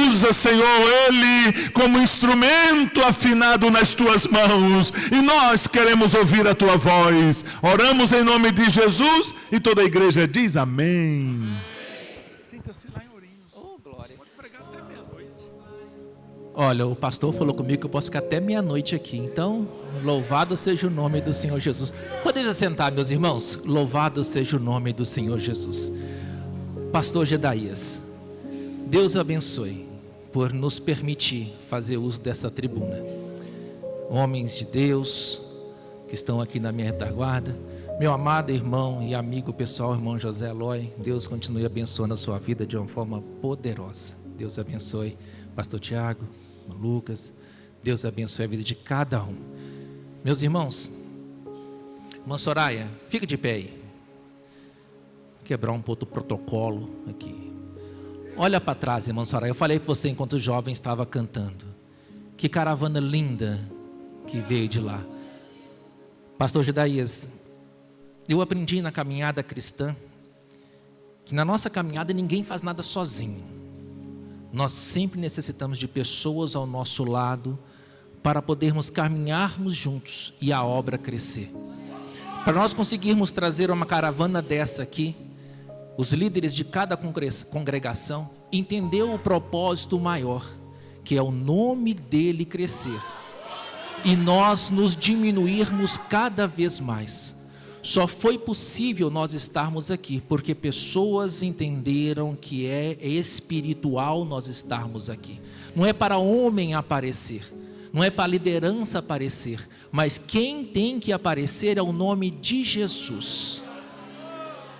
Usa, Senhor, ele como instrumento afinado nas tuas mãos. E nós queremos ouvir a tua voz. Oramos em nome de Jesus e toda a igreja diz amém. Sinta-se lá em Ourinhos. Oh, glória. Pode pregar até meia-noite. Olha, o pastor falou comigo que eu posso ficar até meia-noite aqui. Então, louvado seja o nome do Senhor Jesus. Podemos sentar, meus irmãos? Louvado seja o nome do Senhor Jesus. Pastor Gedaías, Deus abençoe por nos permitir fazer uso dessa tribuna. Homens de Deus que estão aqui na minha retaguarda, meu amado irmão e amigo pessoal, irmão José Eloy, Deus continue abençoando a sua vida de uma forma poderosa. Deus abençoe pastor Tiago, Lucas, Deus abençoe a vida de cada um. Meus irmãos, irmã Soraya, fica de pé aí. Quebrar um pouco o protocolo aqui. Olha para trás, irmã Soraya. Eu falei com você enquanto o jovem estava cantando. Que caravana linda que veio de lá. Pastor Gedaías, eu aprendi na caminhada cristã que na nossa caminhada ninguém faz nada sozinho. Nós sempre necessitamos de pessoas ao nosso lado para podermos caminharmos juntos e a obra crescer. Para nós conseguirmos trazer uma caravana dessa aqui, os líderes de cada congregação entenderam o propósito maior, que é o nome dele crescer e nós nos diminuirmos cada vez mais. Só foi possível nós estarmos aqui porque pessoas entenderam que é espiritual nós estarmos aqui. Não é para homem aparecer, não é para a liderança aparecer, mas quem tem que aparecer é o nome de Jesus.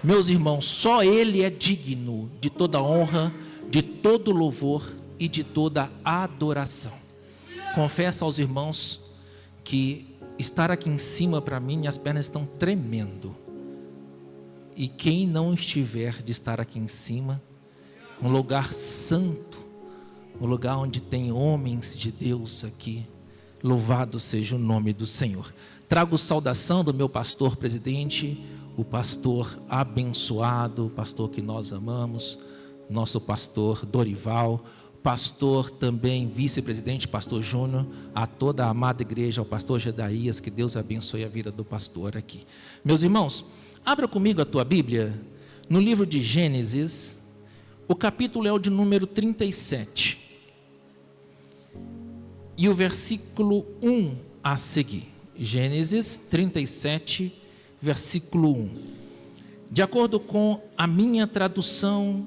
Meus irmãos, só Ele é digno de toda honra, de todo louvor e de toda adoração. Confesso aos irmãos que estar aqui em cima para mim, minhas pernas estão tremendo. E quem não estiver de estar aqui em cima, um lugar santo, um lugar onde tem homens de Deus aqui, louvado seja o nome do Senhor. Trago saudação do meu pastor presidente, o pastor abençoado, o pastor que nós amamos, nosso pastor Dorival, pastor também vice-presidente, pastor Júnior, a toda a amada igreja, ao pastor Gedaías, que Deus abençoe a vida do pastor aqui. Meus irmãos, abra comigo a tua Bíblia, no livro de Gênesis, o capítulo é o de número 37, e o versículo 1 a seguir. Gênesis 37, versículo 1. De acordo com a minha tradução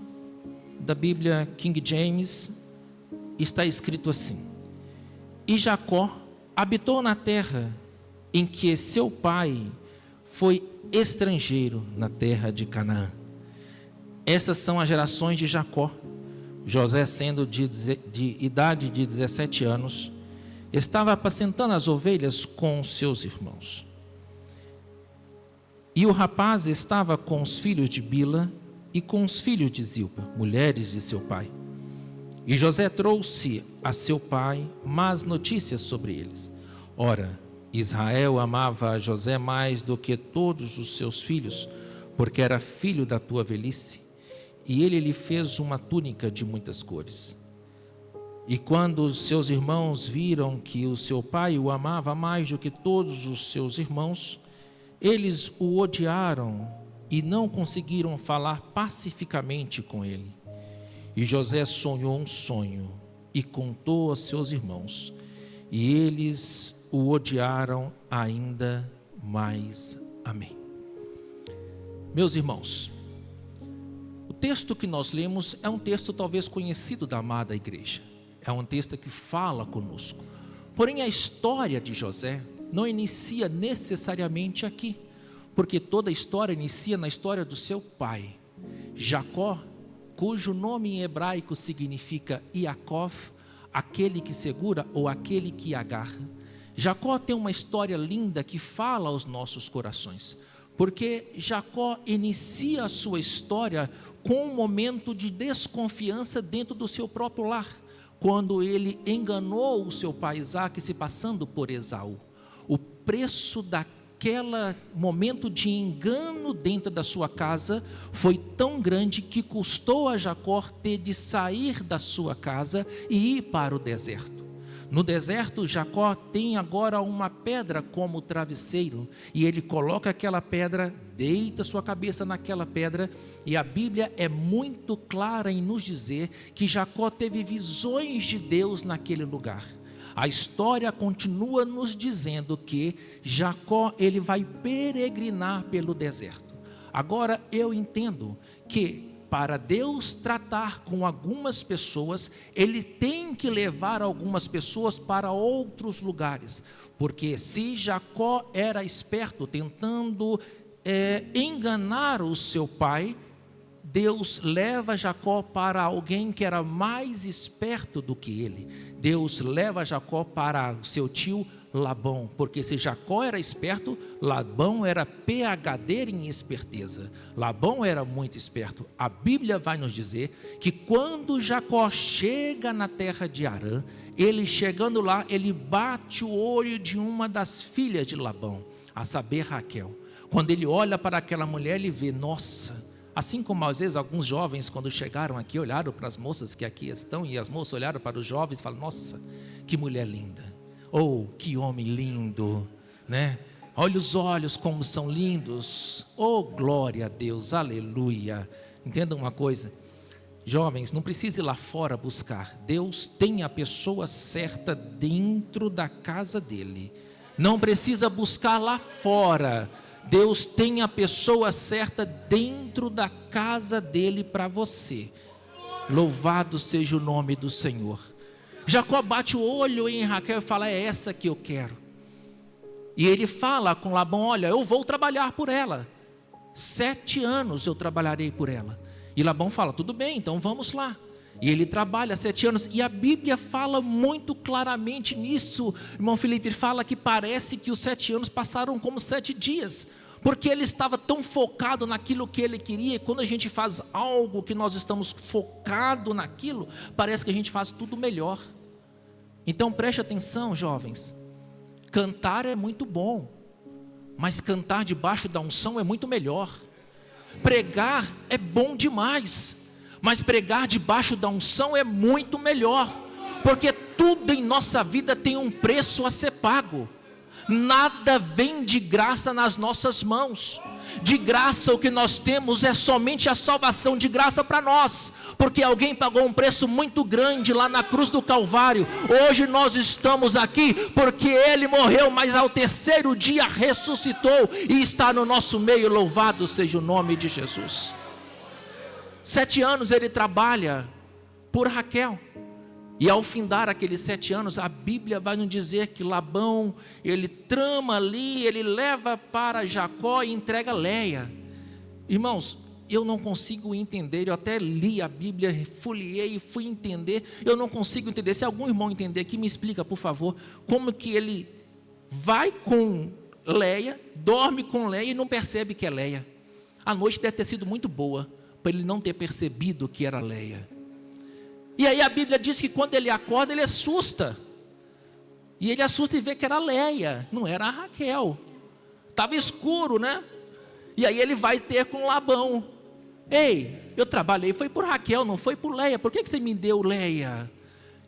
da Bíblia King James, está escrito assim: E Jacó habitou na terra em que seu pai foi estrangeiro, na terra de Canaã. Essas são as gerações de Jacó. José, sendo de idade de 17 anos, estava apacentando as ovelhas com seus irmãos. E o rapaz estava com os filhos de Bila e com os filhos de Zilpa, mulheres de seu pai. E José trouxe a seu pai más notícias sobre eles. Ora, Israel amava a José mais do que todos os seus filhos, porque era filho da tua velhice, e ele lhe fez uma túnica de muitas cores. E quando os seus irmãos viram que o seu pai o amava mais do que todos os seus irmãos, eles o odiaram e não conseguiram falar pacificamente com ele. E José sonhou um sonho e contou a seus irmãos, e eles o odiaram ainda mais. Amém. Meus irmãos, o texto que nós lemos é um texto talvez conhecido da amada igreja. É um texto que fala conosco. Porém, a história de José não inicia necessariamente aqui, porque toda a história inicia na história do seu pai, Jacó, cujo nome em hebraico significa Yaakov, aquele que segura ou aquele que agarra. Jacó tem uma história linda que fala aos nossos corações, porque Jacó inicia a sua história com um momento de desconfiança dentro do seu próprio lar, quando ele enganou o seu pai Isaque se passando por Esaú. O preço da aquele momento de engano dentro da sua casa foi tão grande que custou a Jacó ter de sair da sua casa e ir para o deserto. No deserto, Jacó tem agora uma pedra como travesseiro, e ele coloca aquela pedra, deita sua cabeça naquela pedra, e a Bíblia é muito clara em nos dizer que Jacó teve visões de Deus naquele lugar. A história continua nos dizendo que Jacó, ele vai peregrinar pelo deserto. Agora eu entendo que para Deus tratar com algumas pessoas, Ele tem que levar algumas pessoas para outros lugares, porque se Jacó era esperto, tentando enganar o seu pai, Deus leva Jacó para alguém que era mais esperto do que ele. Deus leva Jacó para o seu tio Labão, porque se Jacó era esperto, Labão era PhD em esperteza. Labão era muito esperto. A Bíblia vai nos dizer que quando Jacó chega na terra de Harã, ele chegando lá, ele bate o olho de uma das filhas de Labão, a saber, Raquel. Quando ele olha para aquela mulher, ele vê, nossa, assim como às vezes alguns jovens quando chegaram aqui, olharam para as moças que aqui estão, e as moças olharam para os jovens e falaram, nossa, que mulher linda. Oh, que homem lindo, né? Olha os olhos como são lindos. Oh, glória a Deus, aleluia. Entenda uma coisa, jovens, não precisa ir lá fora buscar. Deus tem a pessoa certa dentro da casa dele. Não precisa buscar lá fora. Deus tem a pessoa certa dentro da casa dele para você. Louvado seja o nome do Senhor. Jacó bate o olho em Raquel e fala, é essa que eu quero. E ele fala com Labão, olha, eu vou trabalhar por ela. 7 anos eu trabalharei por ela. E Labão fala, tudo bem, então vamos lá. E ele trabalha 7 anos, e a Bíblia fala muito claramente nisso. Irmão Felipe, ele fala que parece que os 7 anos passaram como 7 dias. Porque ele estava tão focado naquilo que ele queria. E quando a gente faz algo que nós estamos focado naquilo, parece que a gente faz tudo melhor. Então preste atenção, jovens. Cantar é muito bom, mas cantar debaixo da unção é muito melhor. Pregar é bom demais, mas pregar debaixo da unção é muito melhor. Porque tudo em nossa vida tem um preço a ser pago. Nada vem de graça nas nossas mãos. De graça o que nós temos é somente a salvação de graça para nós, porque alguém pagou um preço muito grande lá na cruz do Calvário. Hoje nós estamos aqui porque Ele morreu, mas ao 3º dia ressuscitou e está no nosso meio. Louvado seja o nome de Jesus. 7 anos ele trabalha por Raquel. E ao findar aqueles 7 anos, a Bíblia vai nos dizer que Labão, ele trama ali, ele leva para Jacó e entrega Leia. Irmãos, eu não consigo entender, eu até li a Bíblia, folheei e fui entender, eu não consigo entender. Se algum irmão entender aqui, me explica, por favor, como que ele vai com Leia, dorme com Leia e não percebe que é Leia. A noite deve ter sido muito boa, para ele não ter percebido que era Leia. E aí a Bíblia diz que quando ele acorda, ele assusta. E ele assusta e vê que era Leia, não era a Raquel. Estava escuro, né? E aí ele vai ter com Labão. Ei, eu trabalhei, foi por Raquel, não foi por Leia. Por que você me deu Leia?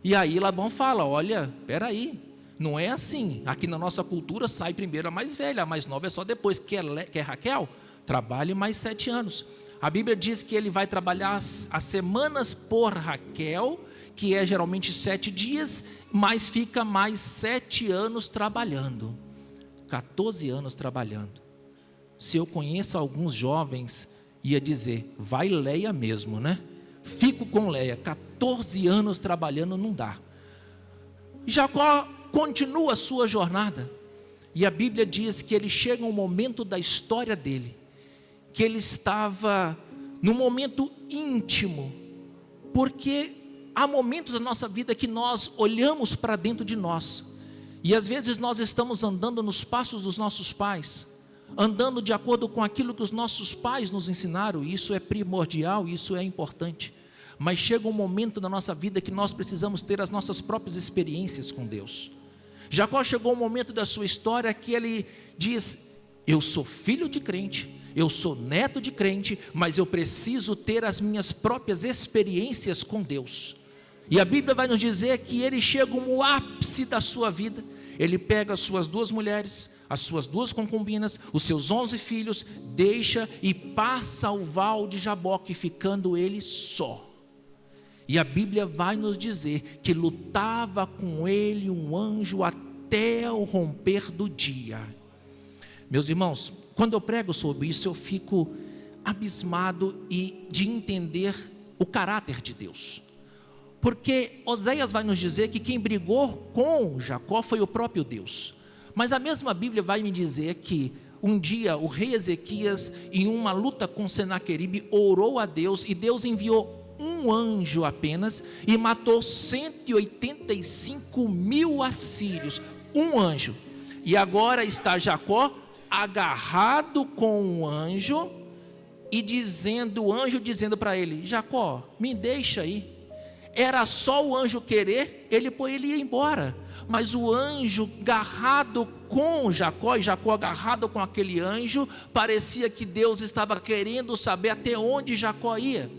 E aí Labão fala, olha, peraí, não é assim. Aqui na nossa cultura sai primeiro a mais velha, a mais nova é só depois. Quer Raquel? Trabalhe mais 7 anos. A Bíblia diz que ele vai trabalhar as semanas por Raquel, que é geralmente 7 dias, mas fica mais 7 anos trabalhando. 14 anos trabalhando. Se eu conheço alguns jovens, ia dizer, vai Leia mesmo, né? Fico com Leia, 14 anos trabalhando não dá. Jacó continua a sua jornada. E a Bíblia diz que ele chega um momento da história dele, que ele estava num momento íntimo, porque há momentos da nossa vida que nós olhamos para dentro de nós, e às vezes nós estamos andando nos passos dos nossos pais, andando de acordo com aquilo que os nossos pais nos ensinaram. Isso é primordial, isso é importante, mas chega um momento da nossa vida que nós precisamos ter as nossas próprias experiências com Deus. Jacó chegou um momento da sua história que ele diz, Eu sou filho de crente, eu sou neto de crente, mas eu preciso ter as minhas próprias experiências com Deus. E a Bíblia vai nos dizer que ele chega no ápice da sua vida. Ele pega as suas 2 mulheres, as suas 2 concubinas, os seus 11 filhos, deixa e passa ao val de Jaboque, ficando ele só. E a Bíblia vai nos dizer que lutava com ele um anjo até o romper do dia. Meus irmãos, quando eu prego sobre isso, eu fico abismado de entender o caráter de Deus. Porque Oséias vai nos dizer que quem brigou com Jacó foi o próprio Deus. Mas a mesma Bíblia vai me dizer que um dia o rei Ezequias, em uma luta com Senaqueribe, orou a Deus e Deus enviou um anjo apenas e matou 185.000 assírios. Um anjo. E agora está Jacó agarrado com um anjo e o anjo dizendo para ele: Jacó, me deixa aí. Era só o anjo querer, ele ia embora. Mas o anjo agarrado com Jacó, e Jacó agarrado com aquele anjo, parecia que Deus estava querendo saber até onde Jacó ia.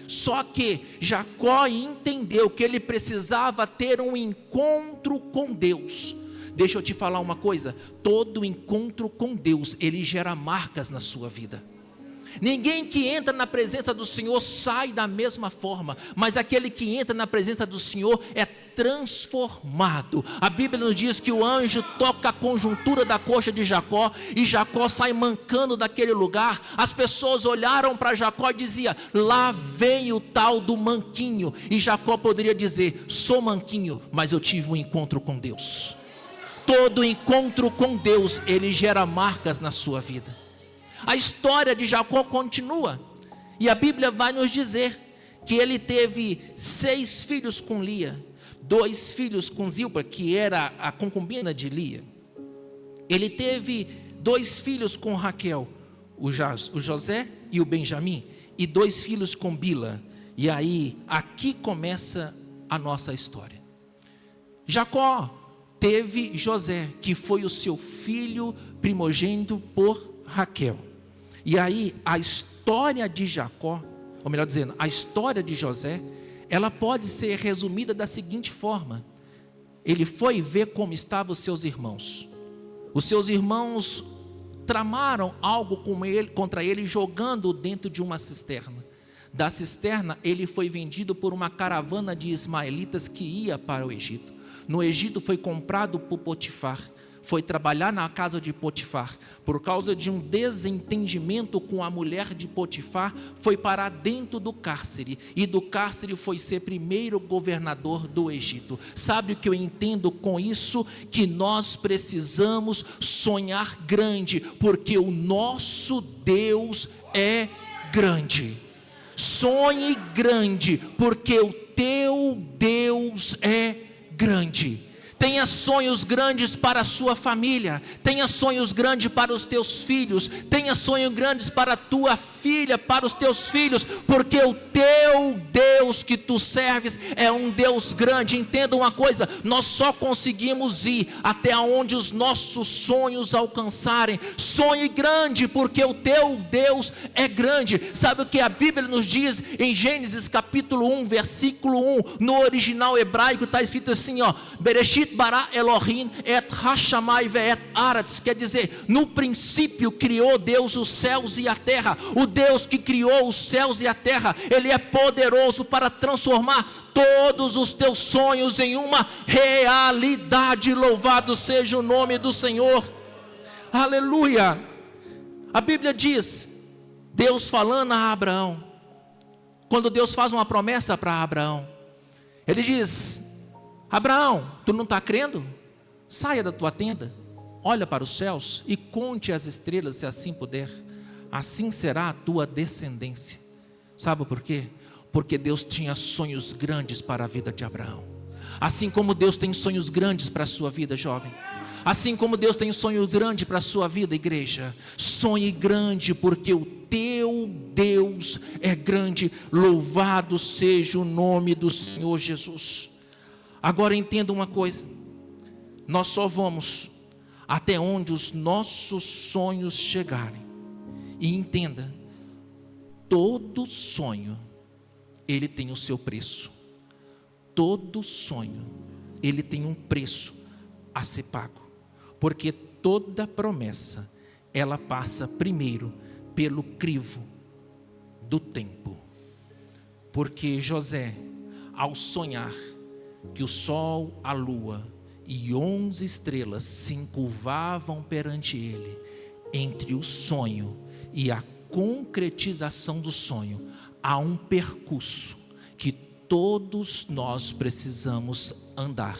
Só que Jacó entendeu que ele precisava ter um encontro com Deus. Deixa eu te falar uma coisa: todo encontro com Deus, ele gera marcas na sua vida. Ninguém que entra na presença do Senhor sai da mesma forma, mas aquele que entra na presença do Senhor é transformado. A Bíblia nos diz que o anjo toca a conjuntura da coxa de Jacó e Jacó sai mancando daquele lugar. As pessoas olharam para Jacó e diziam: lá vem o tal do manquinho. E Jacó poderia dizer: sou manquinho, mas eu tive um encontro com Deus. Todo encontro com Deus, ele gera marcas na sua vida. A história de Jacó continua, e a Bíblia vai nos dizer que ele teve 6 filhos com Lia, 2 filhos com Zilpa, que era a concubina de Lia. Ele teve 2 filhos com Raquel, o José e o Benjamim, e 2 filhos com Bila. E aí, aqui começa a nossa história. Jacó teve José, que foi o seu filho primogênito por Raquel. E aí a história de Jacó, ou melhor dizendo, a história de José, ela pode ser resumida da seguinte forma: ele foi ver como estavam os seus irmãos. Os seus irmãos tramaram algo contra ele, jogando dentro de uma cisterna. Da cisterna ele foi vendido por uma caravana de ismaelitas que ia para o Egito. No Egito foi comprado por Potifar, foi trabalhar na casa de Potifar. Por causa de um desentendimento com a mulher de Potifar, foi parar dentro do cárcere, e do cárcere foi ser primeiro governador do Egito. Sabe o que eu entendo com isso? Que nós precisamos sonhar grande, porque o nosso Deus é grande. Sonhe grande, porque o teu Deus é grande. Tenha sonhos grandes para a sua família, tenha sonhos grandes para os teus filhos, tenha sonhos grandes para a tua filha, para os teus filhos, porque o teu Deus que tu serves é um Deus grande. Entenda uma coisa: nós só conseguimos ir até onde os nossos sonhos alcançarem. Sonhe grande, porque o teu Deus é grande. Sabe o que a Bíblia nos diz em Gênesis capítulo 1, versículo 1, no original hebraico está escrito assim, ó: Bereshit bara Elohim et hashamai ve'et aretz, quer dizer, no princípio criou Deus os céus e a terra. O Deus que criou os céus e a terra, Ele é poderoso para transformar todos os teus sonhos em uma realidade. Louvado seja o nome do Senhor, aleluia. A Bíblia diz, Deus falando a Abraão, quando Deus faz uma promessa para Abraão, Ele diz: Abraão, tu não está crendo? Saia da tua tenda, olha para os céus e conte as estrelas, se assim puder. Assim será a tua descendência. Sabe por quê? Porque Deus tinha sonhos grandes para a vida de Abraão. Assim como Deus tem sonhos grandes para a sua vida, jovem. Assim como Deus tem sonho grande para a sua vida, igreja. Sonhe grande, porque o teu Deus é grande. Louvado seja o nome do Senhor Jesus. Agora entenda uma coisa: nós só vamos até onde os nossos sonhos chegarem. E entenda, todo sonho, ele tem o seu preço. Todo sonho, ele tem um preço a ser pago. Porque toda promessa, ela passa primeiro pelo crivo do tempo. Porque José, ao sonhar que o sol, a lua e 11 estrelas se encurvavam perante ele, entre o sonho e a concretização do sonho, há um percurso que todos nós precisamos andar.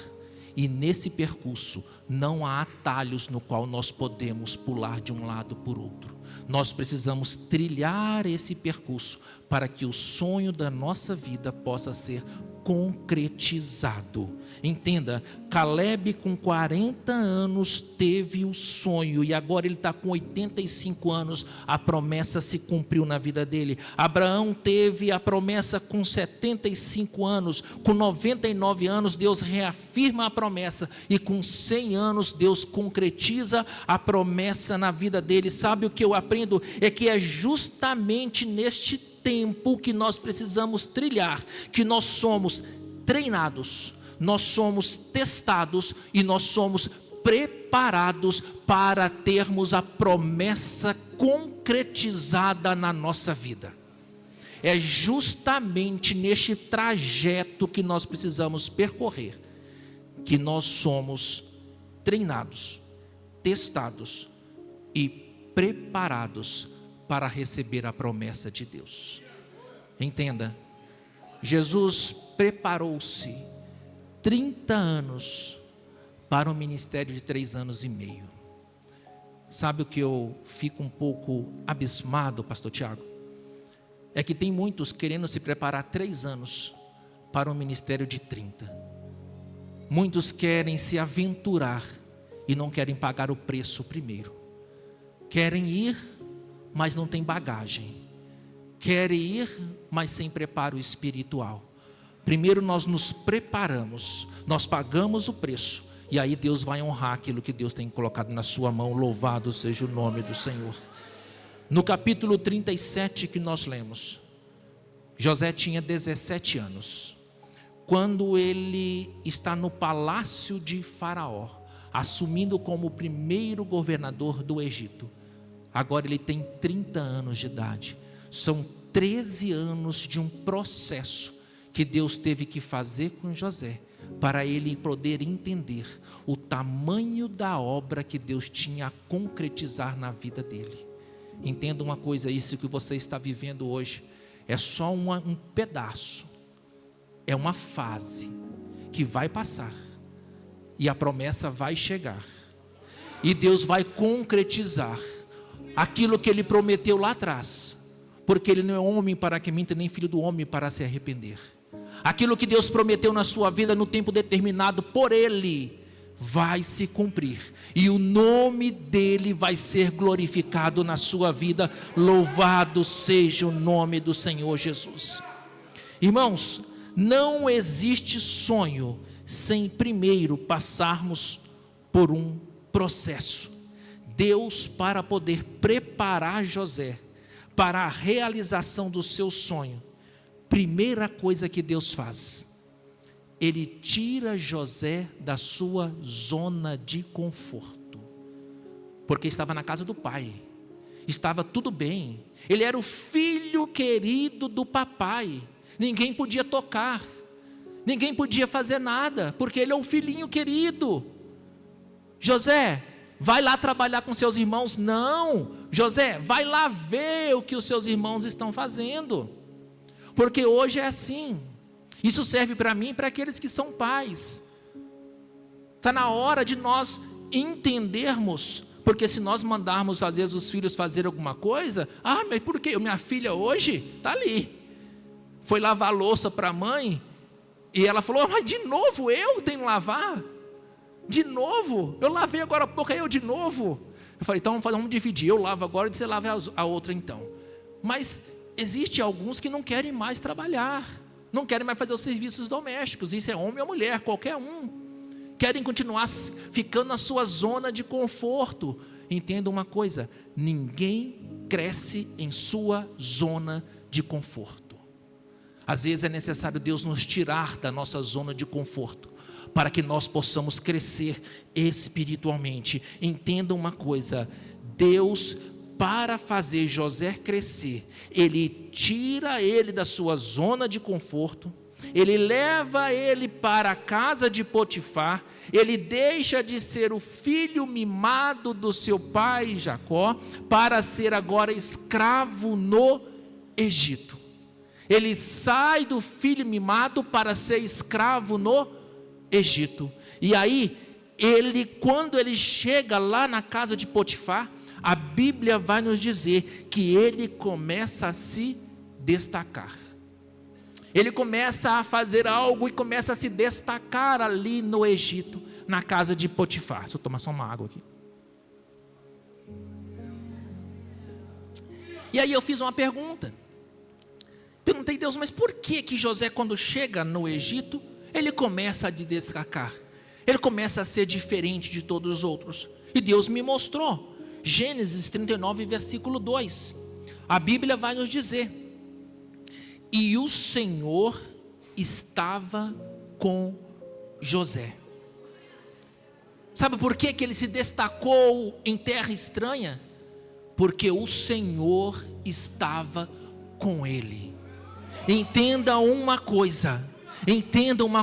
E nesse percurso não há atalhos no qual nós podemos pular de um lado por outro. Nós precisamos trilhar esse percurso para que o sonho da nossa vida possa ser concretizado. Entenda, Caleb com 40 anos teve o sonho e agora ele está com 85 anos, a promessa se cumpriu na vida dele. Abraão teve a promessa com 75 anos, com 99 anos Deus reafirma a promessa e com 100 anos Deus concretiza a promessa na vida dele. Sabe o que eu aprendo? É que é justamente neste tempo que nós precisamos trilhar, que nós somos treinados, nós somos testados e nós somos preparados para termos a promessa concretizada na nossa vida. É justamente neste trajeto que nós precisamos percorrer, que nós somos treinados, testados e preparados para receber a promessa de Deus. Entenda, Jesus preparou-se 30 anos para um ministério de 3 anos e meio. Sabe o que eu fico um pouco abismado, pastor Tiago? É que tem muitos querendo se preparar 3 anos para um ministério de 30. Muitos querem se aventurar e não querem pagar o preço primeiro. Querem ir, mas não tem bagagem. Querem ir, mas sem preparo espiritual. Primeiro nós nos preparamos, nós pagamos o preço, e aí Deus vai honrar aquilo que Deus tem colocado na sua mão. Louvado seja o nome do Senhor. No capítulo 37 que nós lemos, José tinha 17 anos. Quando ele está no palácio de Faraó, assumindo como o primeiro governador do Egito, agora ele tem 30 anos de idade. São 13 anos de um processo que Deus teve que fazer com José, para ele poder entender o tamanho da obra que Deus tinha a concretizar na vida dele. Entenda uma coisa, isso que você está vivendo hoje é só um pedaço, é uma fase que vai passar e a promessa vai chegar e Deus vai concretizar aquilo que ele prometeu lá atrás, porque ele não é homem para que minta, nem filho do homem para se arrepender. Aquilo que Deus prometeu na sua vida no tempo determinado por ele vai se cumprir, e o nome dele vai ser glorificado na sua vida. Louvado seja o nome do Senhor Jesus. Irmãos, não existe sonho sem primeiro passarmos por um processo. Deus, para poder preparar José para a realização do seu sonho, primeira coisa que Deus faz, ele tira José da sua zona de conforto, porque estava na casa do pai, estava tudo bem, ele era o filho querido do papai, ninguém podia tocar, ninguém podia fazer nada, porque ele é um filhinho querido. José, vai lá trabalhar com seus irmãos. Não, José, vai lá ver o que os seus irmãos estão fazendo, porque hoje é assim. Isso serve para mim e para aqueles que são pais. Está na hora de nós entendermos, porque se nós mandarmos às vezes os filhos fazer alguma coisa, mas por quê? Minha filha hoje está ali, foi lavar a louça para a mãe, e ela falou, mas de novo eu tenho que lavar? De novo? Eu lavei agora há pouco, aí eu de novo? Eu falei, então vamos dividir, eu lavo agora e você lava a outra então. Mas existe alguns que não querem mais trabalhar, não querem mais fazer os serviços domésticos, isso é homem ou mulher, qualquer um. querem continuar ficando na sua zona de conforto. Entenda uma coisa: ninguém cresce em sua zona de conforto. Às vezes é necessário Deus nos tirar da nossa zona de conforto, para que nós possamos crescer espiritualmente. Entenda uma coisa: Deus, para fazer José crescer, Ele tira ele da sua zona de conforto, Ele leva ele para a casa de Potifar, ele deixa de ser o filho mimado do seu pai Jacó, para ser agora escravo no Egito. Ele sai do filho mimado para ser escravo no Egito. E aí, quando ele chega lá na casa de Potifar, a Bíblia vai nos dizer que ele começa a se destacar. Ele começa a fazer algo e começa a se destacar ali no Egito, na casa de Potifar. Deixa eu tomar só uma água aqui. E aí eu fiz uma pergunta. Perguntei, Deus, mas por que José, quando chega no Egito, ele começa a se destacar? Ele começa a ser diferente de todos os outros. E Deus me mostrou. Gênesis 39, versículo 2. A Bíblia vai nos dizer: e o Senhor estava com José. Sabe por que ele se destacou em terra estranha? Porque o Senhor estava com ele. Entenda uma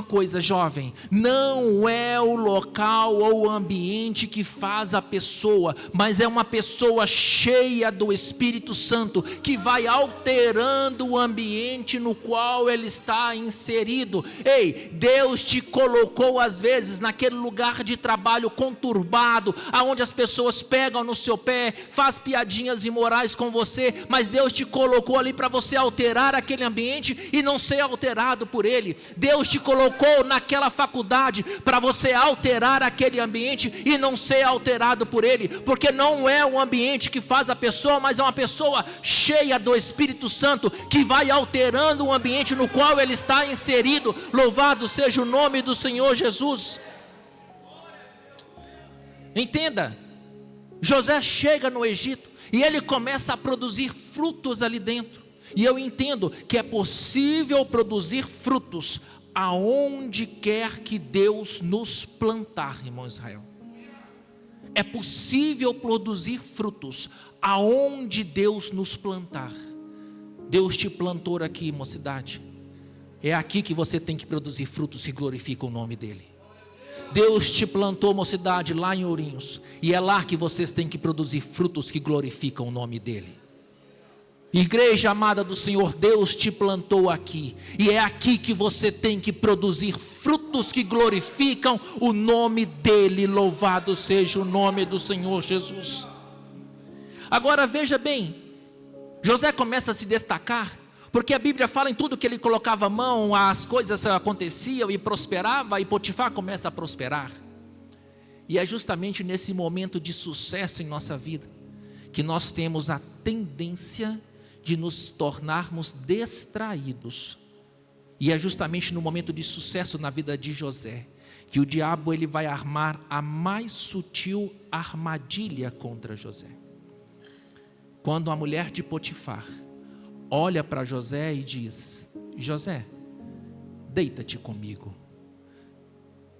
coisa, jovem: não é o local ou o ambiente que faz a pessoa, mas é uma pessoa cheia do Espírito Santo, que vai alterando o ambiente no qual ele está inserido. Ei, Deus te colocou às vezes naquele lugar de trabalho conturbado, aonde as pessoas pegam no seu pé, faz piadinhas imorais com você, mas Deus te colocou ali para você alterar aquele ambiente e não ser alterado por ele. Deus te colocou naquela faculdade para você alterar aquele ambiente e não ser alterado por ele, porque não é um ambiente que faz a pessoa, mas é uma pessoa cheia do Espírito Santo, que vai alterando o ambiente no qual ele está inserido. Louvado seja o nome do Senhor Jesus. Entenda, José chega no Egito e ele começa a produzir frutos ali dentro. E eu entendo que é possível produzir frutos aonde quer que Deus nos plantar, irmão Israel. É possível produzir frutos aonde Deus nos plantar. Deus te plantou aqui, mocidade. É aqui que você tem que produzir frutos que glorificam o nome dEle. Deus te plantou, mocidade, lá em Ourinhos, e é lá que vocês têm que produzir frutos que glorificam o nome dEle. Igreja amada do Senhor, Deus te plantou aqui, e é aqui que você tem que produzir frutos que glorificam o nome dEle. Louvado seja o nome do Senhor Jesus. Agora veja bem, José começa a se destacar, porque a Bíblia fala em tudo que ele colocava a mão, as coisas aconteciam e prosperava, e Potifar começa a prosperar. E é justamente nesse momento de sucesso em nossa vida, que nós temos a tendência de nos tornarmos distraídos. E é justamente no momento de sucesso na vida de José, que o diabo ele vai armar a mais sutil armadilha contra José. Quando a mulher de Potifar olha para José e diz: José, deita-te comigo.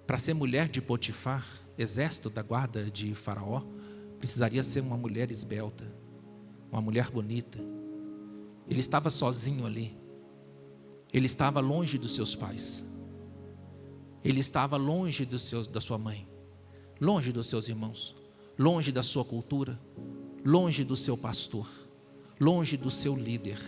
Para ser mulher de Potifar, exército da guarda de Faraó, precisaria ser uma mulher esbelta, uma mulher bonita. Ele estava sozinho ali. Ele estava longe dos seus pais. Ele estava longe da sua mãe, longe dos seus irmãos, longe da sua cultura, longe do seu pastor, longe do seu líder.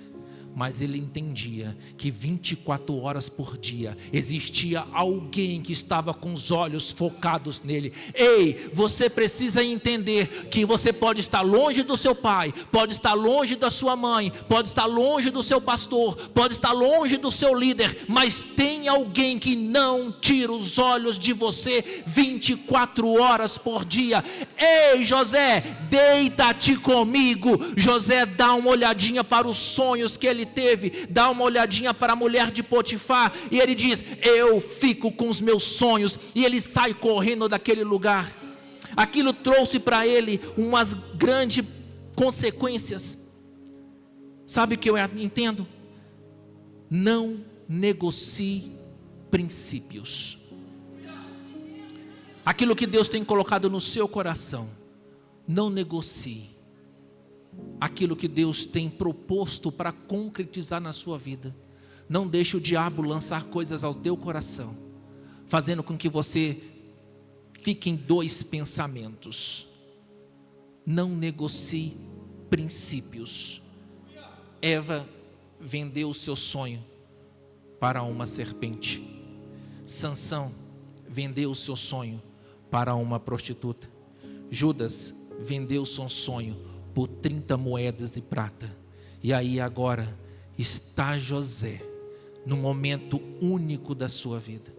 Mas ele entendia que 24 horas por dia existia alguém que estava com os olhos focados nele. Ei, você precisa entender que você pode estar longe do seu pai, pode estar longe da sua mãe, pode estar longe do seu pastor, pode estar longe do seu líder, mas tem alguém que não tira os olhos de você 24 horas por dia. Ei, José, deita-te comigo. José dá uma olhadinha para os sonhos que ele teve, dá uma olhadinha para a mulher de Potifar, e ele diz: eu fico com os meus sonhos, e ele sai correndo daquele lugar. Aquilo trouxe para ele umas grandes consequências. Sabe o que eu entendo? Não negocie princípios. Aquilo que Deus tem colocado no seu coração, não negocie. Aquilo que Deus tem proposto para concretizar na sua vida, não deixe o diabo lançar coisas ao teu coração, fazendo com que você fique em dois pensamentos. Não negocie princípios. Eva vendeu o seu sonho para uma serpente. Sansão vendeu o seu sonho para uma prostituta. Judas vendeu o seu sonho por 30 moedas de prata. E aí agora está José no momento único da sua vida,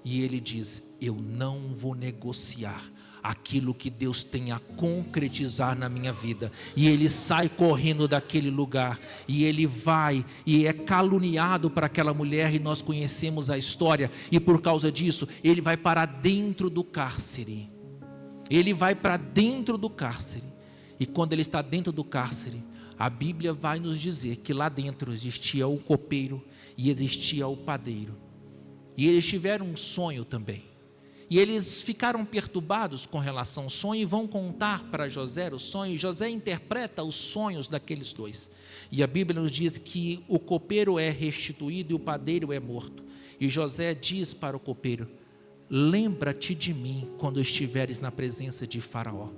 e ele diz: eu não vou negociar aquilo que Deus tem a concretizar na minha vida. E ele sai correndo daquele lugar, e ele vai e é caluniado para aquela mulher, e nós conhecemos a história, e por causa disso ele vai para dentro do cárcere. Ele vai para dentro do cárcere, e quando ele está dentro do cárcere, a Bíblia vai nos dizer que lá dentro existia o copeiro e existia o padeiro, e eles tiveram um sonho também. E eles ficaram perturbados com relação ao sonho e vão contar para José o sonho. E José interpreta os sonhos daqueles dois. E a Bíblia nos diz que o copeiro é restituído e o padeiro é morto. E José diz para o copeiro: lembra-te de mim quando estiveres na presença de Faraó.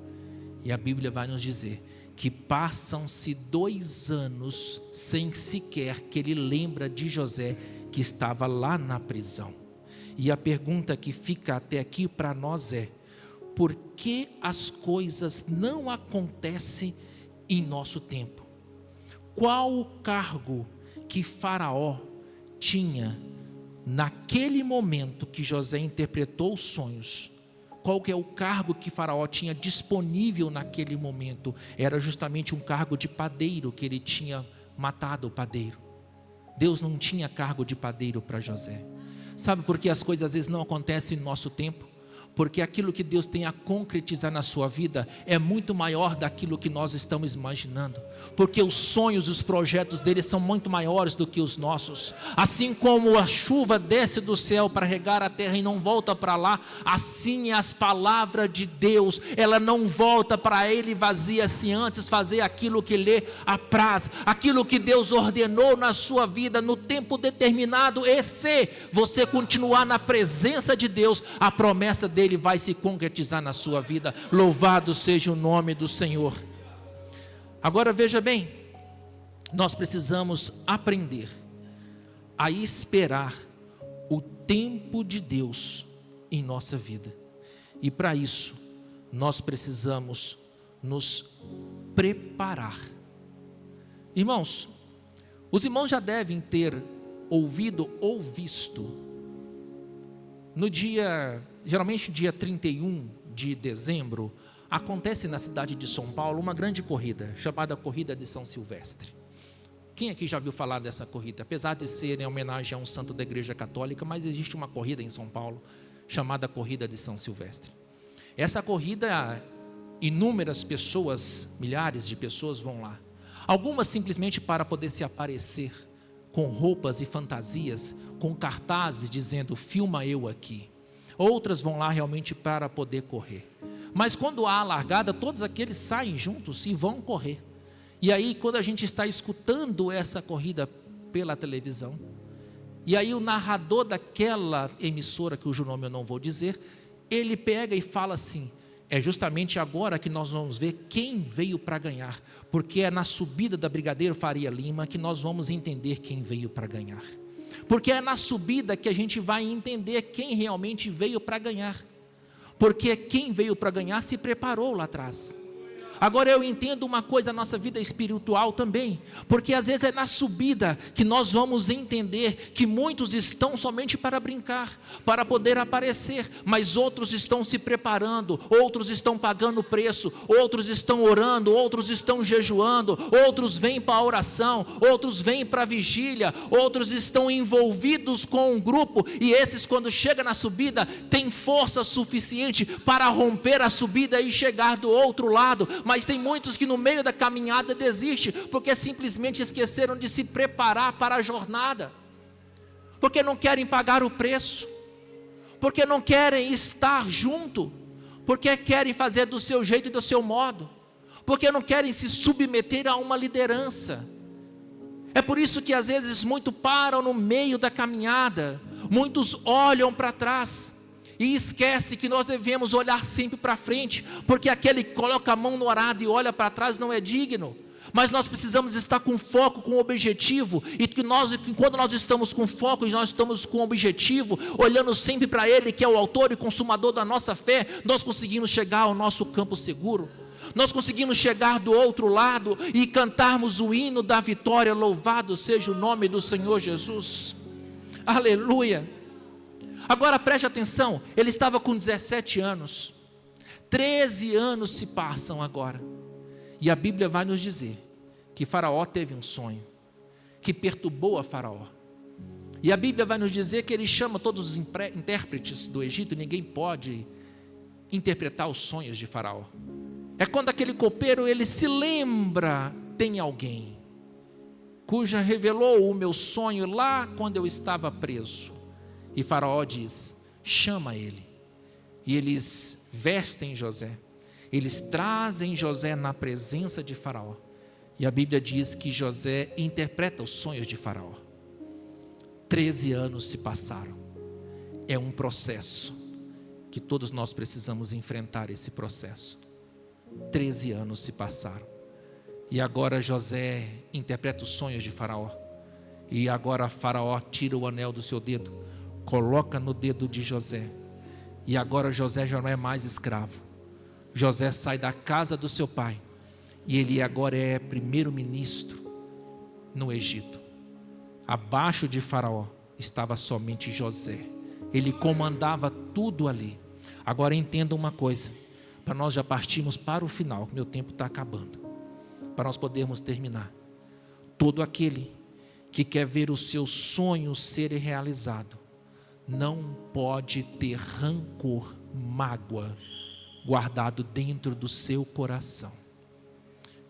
E a Bíblia vai nos dizer que passam-se 2 anos sem sequer que ele lembra de José, que estava lá na prisão. E a pergunta que fica até aqui para nós é: por que as coisas não acontecem em nosso tempo? Qual o cargo que Faraó tinha naquele momento que José interpretou os sonhos? Qual que é o cargo que Faraó tinha disponível naquele momento? Era justamente um cargo de padeiro, que ele tinha matado o padeiro. Deus não tinha cargo de padeiro para José. Sabe por que as coisas às vezes não acontecem no nosso tempo? Porque aquilo que Deus tem a concretizar na sua vida é muito maior daquilo que nós estamos imaginando. Porque os sonhos, os projetos dele são muito maiores do que os nossos. Assim como a chuva desce do céu para regar a terra e não volta para lá, assim é as palavras de Deus. Ela não volta para ele vazia, se antes fazer aquilo que lhe apraz. Aquilo que Deus ordenou na sua vida no tempo determinado. E se você continuar na presença de Deus, a promessa dele vai se concretizar na sua vida. Louvado seja o nome do Senhor. Agora veja bem, nós precisamos aprender a esperar o tempo de Deus em nossa vida, e para isso nós precisamos nos preparar. Irmãos, os irmãos já devem ter ouvido ou visto no dia, geralmente dia 31 de dezembro, acontece na cidade de São Paulo uma grande corrida, chamada Corrida de São Silvestre. Quem aqui já viu falar dessa corrida? Apesar de ser em homenagem a um santo da Igreja Católica, mas existe uma corrida em São Paulo, chamada Corrida de São Silvestre. Essa corrida, inúmeras pessoas, milhares de pessoas vão lá. Algumas simplesmente para poder se aparecer, com roupas e fantasias, com cartazes dizendo: filma eu aqui. Outras vão lá realmente para poder correr. Mas quando há a largada, todos aqueles saem juntos e vão correr. E aí, quando a gente está escutando essa corrida pela televisão, e aí o narrador daquela emissora, cujo nome eu não vou dizer, ele pega e fala assim: é justamente agora que nós vamos ver quem veio para ganhar, porque é na subida da Brigadeiro Faria Lima que nós vamos entender quem veio para ganhar. Porque é na subida que a gente vai entender quem realmente veio para ganhar. Porque quem veio para ganhar se preparou lá atrás. Agora eu entendo uma coisa da nossa vida espiritual também, porque às vezes é na subida que nós vamos entender que muitos estão somente para brincar, para poder aparecer, mas outros estão se preparando, outros estão pagando preço, outros estão orando, outros estão jejuando, outros vêm para a oração, outros vêm para a vigília, outros estão envolvidos com um grupo, e esses quando chegam na subida, têm força suficiente para romper a subida e chegar do outro lado. Mas tem muitos que no meio da caminhada desistem, porque simplesmente esqueceram de se preparar para a jornada, porque não querem pagar o preço, porque não querem estar junto, porque querem fazer do seu jeito e do seu modo, porque não querem se submeter a uma liderança. É por isso que às vezes muitos param no meio da caminhada, muitos olham para trás, e esquece que nós devemos olhar sempre para frente, porque aquele que coloca a mão no arado e olha para trás não é digno. Mas nós precisamos estar com foco, com objetivo, e que quando nós estamos com foco e nós estamos com objetivo, olhando sempre para Ele, que é o autor e consumador da nossa fé, nós conseguimos chegar ao nosso campo seguro, nós conseguimos chegar do outro lado e cantarmos o hino da vitória. Louvado seja o nome do Senhor Jesus, aleluia. Agora preste atenção, ele estava com 17 anos, 13 anos se passam agora, e a Bíblia vai nos dizer que Faraó teve um sonho, que perturbou a Faraó, e a Bíblia vai nos dizer que ele chama todos os intérpretes do Egito, e ninguém pode interpretar os sonhos de Faraó. É quando aquele copeiro, ele se lembra, tem alguém, cuja revelou o meu sonho lá quando eu estava preso. E Faraó diz, chama ele. E eles vestem José, eles trazem José na presença de Faraó. E a Bíblia diz que José interpreta os sonhos de Faraó. 13 anos se passaram. É um processo que todos nós precisamos enfrentar esse processo. 13 anos se passaram. E agora José interpreta os sonhos de Faraó. E agora Faraó tira o anel do seu dedo, coloca no dedo de José, e agora José já não é mais escravo. José sai da casa do seu pai, e ele agora é primeiro-ministro no Egito. Abaixo de Faraó estava somente José, ele comandava tudo ali. Agora entenda uma coisa, para nós já partirmos para o final, meu tempo está acabando, para nós podermos terminar. Todo aquele que quer ver os seus sonhos serem realizados, não pode ter rancor, mágoa guardado dentro do seu coração.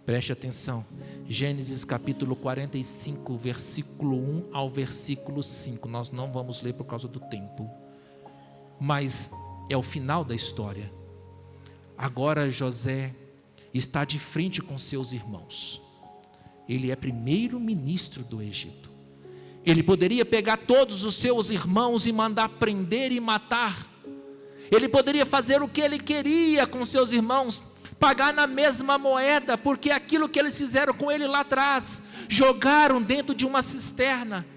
Preste atenção, Gênesis capítulo 45, versículo 1 ao versículo 5, nós não vamos ler por causa do tempo, mas é o final da história. Agora José está de frente com seus irmãos, ele é primeiro-ministro do Egito. Ele poderia pegar todos os seus irmãos e mandar prender e matar. Ele poderia fazer o que ele queria com seus irmãos, pagar na mesma moeda, porque aquilo que eles fizeram com ele lá atrás, jogaram dentro de uma cisterna,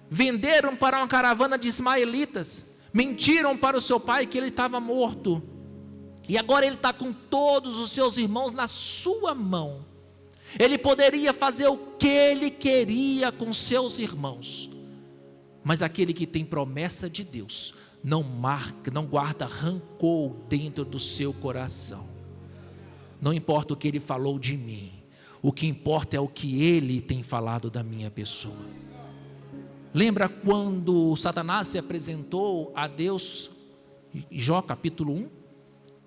venderam para uma caravana de ismaelitas, mentiram para o seu pai que ele estava morto, e agora ele está com todos os seus irmãos na sua mão. Ele poderia fazer o que ele queria com seus irmãos, mas aquele que tem promessa de Deus, não guarda rancor dentro do seu coração. Não importa o que ele falou de mim, o que importa é o que ele tem falado da minha pessoa. Lembra quando Satanás se apresentou a Deus, Jó capítulo 1,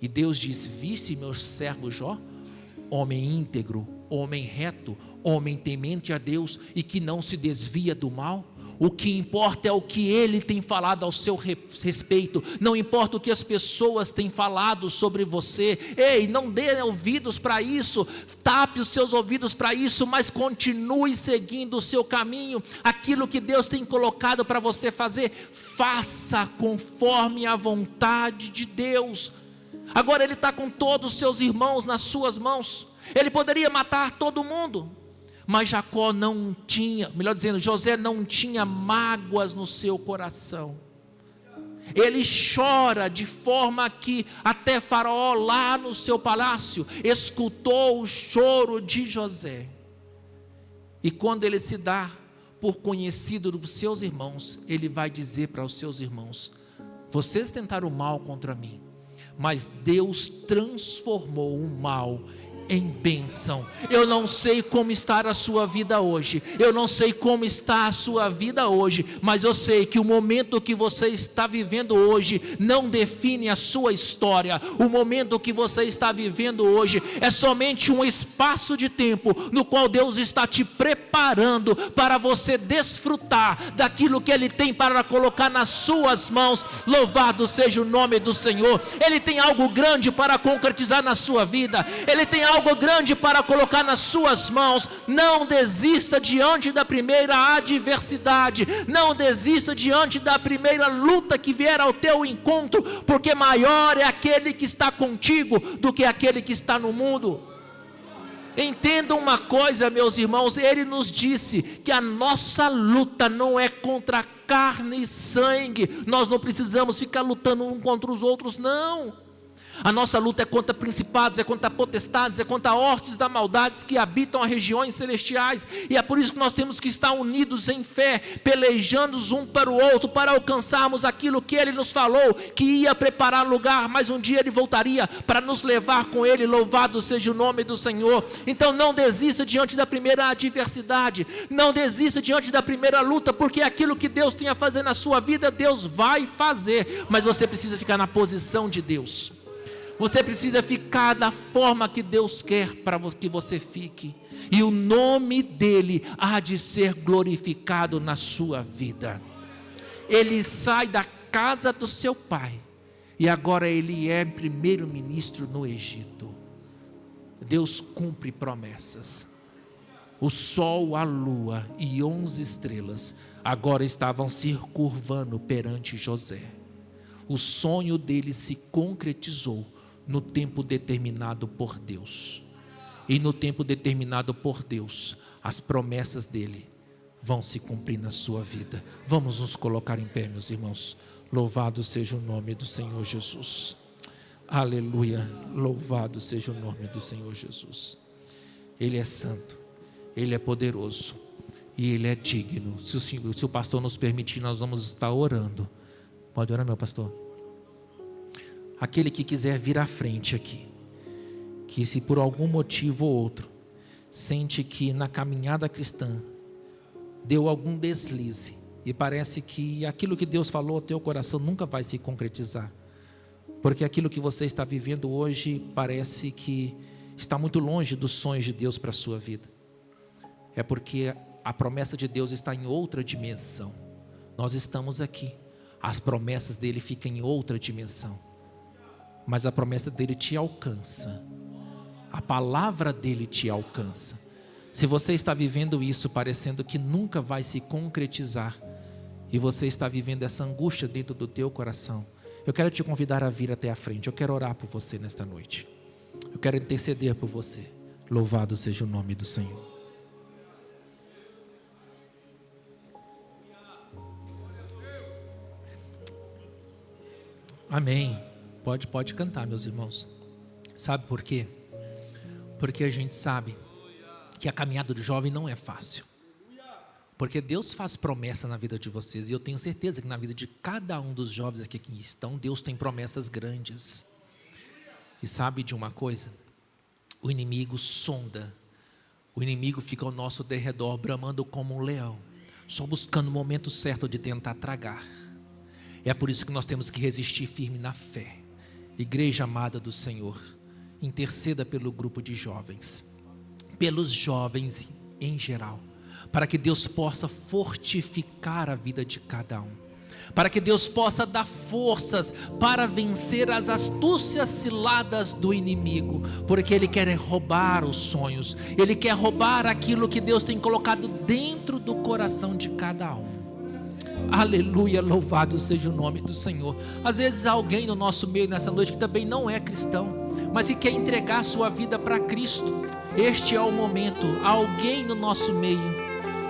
e Deus diz, viste meu servo Jó, homem íntegro, homem reto, homem temente a Deus e que não se desvia do mal. O que importa é o que ele tem falado ao seu respeito, não importa o que as pessoas têm falado sobre você. Ei, não dê ouvidos para isso, tape os seus ouvidos para isso, mas continue seguindo o seu caminho. Aquilo que Deus tem colocado para você fazer, faça conforme a vontade de Deus. Agora ele está com todos os seus irmãos nas suas mãos. Ele poderia matar todo mundo, mas Jacó não tinha, melhor dizendo, José não tinha mágoas no seu coração. Ele chora de forma que até Faraó lá no seu palácio escutou o choro de José. E quando ele se dá por conhecido dos seus irmãos, ele vai dizer para os seus irmãos: vocês tentaram o mal contra mim, mas Deus transformou o mal em bênção. Eu não sei como está a sua vida hoje, eu não sei como está a sua vida hoje, mas eu sei que o momento que você está vivendo hoje não define a sua história. O momento que você está vivendo hoje é somente um espaço de tempo no qual Deus está te preparando para você desfrutar daquilo que Ele tem para colocar nas suas mãos. Louvado seja o nome do Senhor. Ele tem algo grande para concretizar na sua vida, Ele tem algo grande para colocar nas suas mãos. Não desista diante da primeira adversidade, não desista diante da primeira luta que vier ao teu encontro, porque maior é aquele que está contigo do que aquele que está no mundo. Entendam uma coisa, meus irmãos, Ele nos disse que a nossa luta não é contra carne e sangue. Nós não precisamos ficar lutando uns contra os outros, não. A nossa luta é contra principados, é contra potestades, é contra hostes da maldades que habitam as regiões celestiais. E é por isso que nós temos que estar unidos em fé, pelejando um para o outro, para alcançarmos aquilo que Ele nos falou, que ia preparar lugar, mas um dia Ele voltaria para nos levar com Ele. Louvado seja o nome do Senhor. Então não desista diante da primeira adversidade, não desista diante da primeira luta, porque aquilo que Deus tem a fazer na sua vida, Deus vai fazer, mas você precisa ficar na posição de Deus. Você precisa ficar da forma que Deus quer para que você fique, e o nome dEle há de ser glorificado na sua vida. Ele sai da casa do seu pai, e agora ele é primeiro-ministro no Egito. Deus cumpre promessas. O sol, a lua e 11 estrelas agora estavam se curvando perante José. O sonho dele se concretizou no tempo determinado por Deus. E no tempo determinado por Deus, as promessas dele vão se cumprir na sua vida. Vamos nos colocar em pé, meus irmãos. Louvado seja o nome do Senhor Jesus. Aleluia. Louvado seja o nome do Senhor Jesus. Ele é santo, Ele é poderoso e Ele é digno. Se o pastor nos permitir, nós vamos estar orando. Pode orar, meu pastor? Aquele que quiser vir à frente aqui, que se por algum motivo ou outro sente que na caminhada cristã deu algum deslize e parece que aquilo que Deus falou ao teu coração nunca vai se concretizar, porque aquilo que você está vivendo hoje parece que está muito longe dos sonhos de Deus para a sua vida, é porque a promessa de Deus está em outra dimensão. Nós estamos aqui, as promessas dele ficam em outra dimensão, mas a promessa dele te alcança, a palavra dele te alcança. Se você está vivendo isso parecendo que nunca vai se concretizar, e você está vivendo essa angústia dentro do teu coração, eu quero te convidar a vir até a frente. Eu quero orar por você nesta noite, eu quero interceder por você. Louvado seja o nome do Senhor. Amém. Pode cantar, meus irmãos. Sabe por quê? Porque a gente sabe que a caminhada do jovem não é fácil. Porque Deus faz promessa na vida de vocês, e eu tenho certeza que na vida de cada um dos jovens aqui que estão, Deus tem promessas grandes. E sabe de uma coisa? O inimigo sonda, o inimigo fica ao nosso derredor, bramando como um leão, só buscando o momento certo de tentar tragar. É por isso que nós temos que resistir firme na fé. Igreja amada do Senhor, interceda pelo grupo de jovens, pelos jovens em geral, para que Deus possa fortificar a vida de cada um, para que Deus possa dar forças para vencer as astúcias ciladas do inimigo, porque ele quer roubar os sonhos, ele quer roubar aquilo que Deus tem colocado dentro do coração de cada um. Aleluia, louvado seja o nome do Senhor. Às vezes há alguém no nosso meio nessa noite que também não é cristão, mas que quer entregar sua vida para Cristo. Este é o momento. Há alguém no nosso meio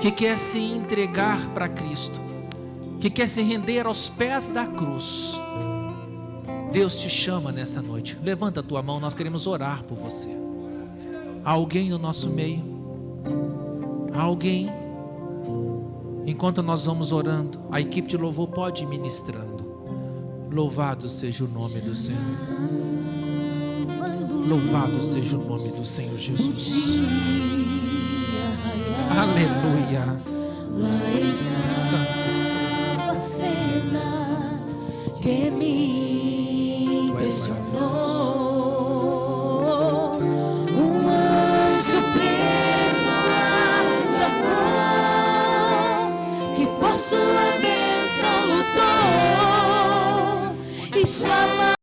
que quer se entregar para Cristo. que quer se render aos pés da cruz, Deus te chama nessa noite. Levanta a tua mão, nós queremos orar por você. Há alguém no nosso meio? Há alguém? Enquanto nós vamos orando, a equipe de louvor pode ir ministrando. Louvado seja o nome do Senhor. Louvado seja o nome do Senhor Jesus. Aleluia. Lá está Santo, santo. a cena que me